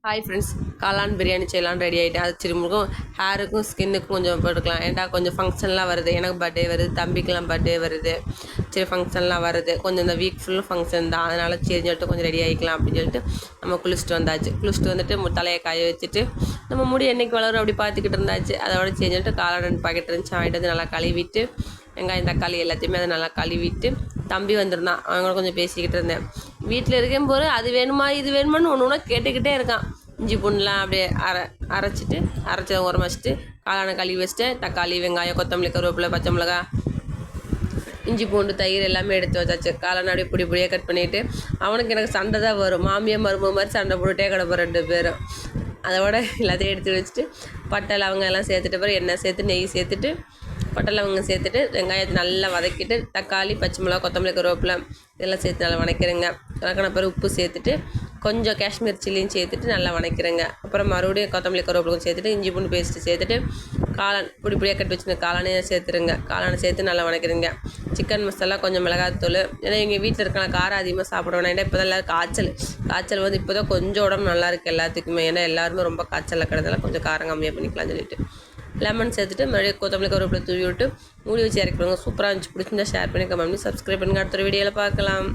Hi friends, காளான் பிரியாணி செய்யலான்னு ready ஆகிட்டேன். அது திரும்பவும் ஹேருக்கும் ஸ்கின்னுக்கும் கொஞ்சம் போட்டுக்கலாம். ஏன்டா கொஞ்சம் ஃபங்க்ஷன்லாம் வருது, எனக்கு பர்த்டே வருது, தம்பிக்கெலாம் பர்த்டே வருது, சரி ஃபங்க்ஷன்லாம் வருது, கொஞ்சம் இந்த வீக் ஃபுல்லும் ஃபங்க்ஷன் தான், அதனால் சரி சொல்லிட்டு கொஞ்சம் ரெடி ஆகிக்கலாம் அப்படின்னு சொல்லிட்டு நம்ம குளிச்சுட்டு வந்தாச்சு. குளிச்சுட்டு வந்துட்டு தலையை காய வச்சுட்டு நம்ம முடி என்றைக்கு வளரும் அப்படி பார்த்துக்கிட்டு இருந்தாச்சு. அதோட சரி சொல்லிட்டு காளான் 2 பாக்கெட் இருந்துச்சு, வாங்கிட்டு வந்து நல்லா கழுவிட்டு வெங்காயம் தக்காளி எல்லாத்தையுமே அதை நல்லா கழுவிட்டு தம்பி வந்திருந்தான், அவங்கள கொஞ்சம் பேசிக்கிட்டு இருந்தேன். வீட்டில் இருக்கும் போது அது வேணுமா இது வேணுமான்னு ஒன்று ஒன்றா கேட்டுக்கிட்டே இருக்கான். இஞ்சி பூண்டுலாம் அப்படியே அரைச்சதை உரமா வச்சுட்டு காளானை கழுவி வச்சுட்டு தக்காளி வெங்காயம் கொத்தமல்லி கருவேப்பிலை பச்சை மிளகா இஞ்சி பூண்டு தயிர் எல்லாமே எடுத்து வச்சாச்சு. காளானை அப்படியே பொடியாக கட் பண்ணிவிட்டு அவனுக்கு எனக்கு சண்டை தான் வரும், மாமியார் மருமக மாதிரி சண்டை போட்டுகிட்டே கிடப்போம் 2 பேரும். அதோட எல்லாத்தையும் எடுத்து வச்சுட்டு பட்டை லவங்கம் எல்லாம் சேர்த்துட்டு பிறகு எண்ணெய் சேர்த்து நெய் சேர்த்துட்டு பட்டை லவங்கம் சேர்த்துட்டு வெங்காயத்தை நல்லா வதக்கிட்டு தக்காளி பச்சை மிளகா கொத்தமல்லி கருவேப்பிலை இதெல்லாம் சேர்த்து நல்லா வதக்கிறேங்க. வதக்கின பிறகு உப்பு சேர்த்துட்டு கொஞ்சம் காஷ்மீர் சில்லியும் சேர்த்துட்டு நல்லா வதக்கிறேங்க. அப்புறம் மறுபடியும் கொத்தமல்லி கருவேப்பிலை சேர்த்துட்டு இஞ்சி பூண்டு பேஸ்ட்டு சேர்த்துட்டு காளான் பொடியாக கட்டி வச்சுருந்த காளானையும் சேர்த்துருங்க. காளானை சேர்த்து நல்லா வதக்கிறேங்க. சிக்கன் மசாலா கொஞ்சம் மிளகாத்தூள், ஏன்னா எங்கள் வீட்டில் இருக்கலாம் காரம் அதிகமாக சாப்பிடுவேன். ஏன்னா இப்போ தான் எல்லோரும் காய்ச்சல் வந்து இப்போ தான் கொஞ்சம் உடம்பு நல்லா இருக்குது எல்லாத்துக்குமே. ஏன்னா எல்லாருமே ரொம்ப காய்ச்சலில் கிடந்தால கொஞ்சம் காரம் கம்மியாக பண்ணிக்கலாம்னு சொல்லிட்டு லெமன் சேர்த்துட்டு மறுபடியும் கொத்தமல்லி கருவேப்பிலை தூவி விட்டு மூடி வச்சு இறக்கிடுவாங்க. சூப்பராக இருந்துச்சு. பிடிச்சிருந்தா ஷேர் பண்ணி கமெண்ட் பண்ணி சப்ஸ்கிரைப் பண்ணுங்கள். அடுத்த வீடியோவில் பார்க்கலாம்.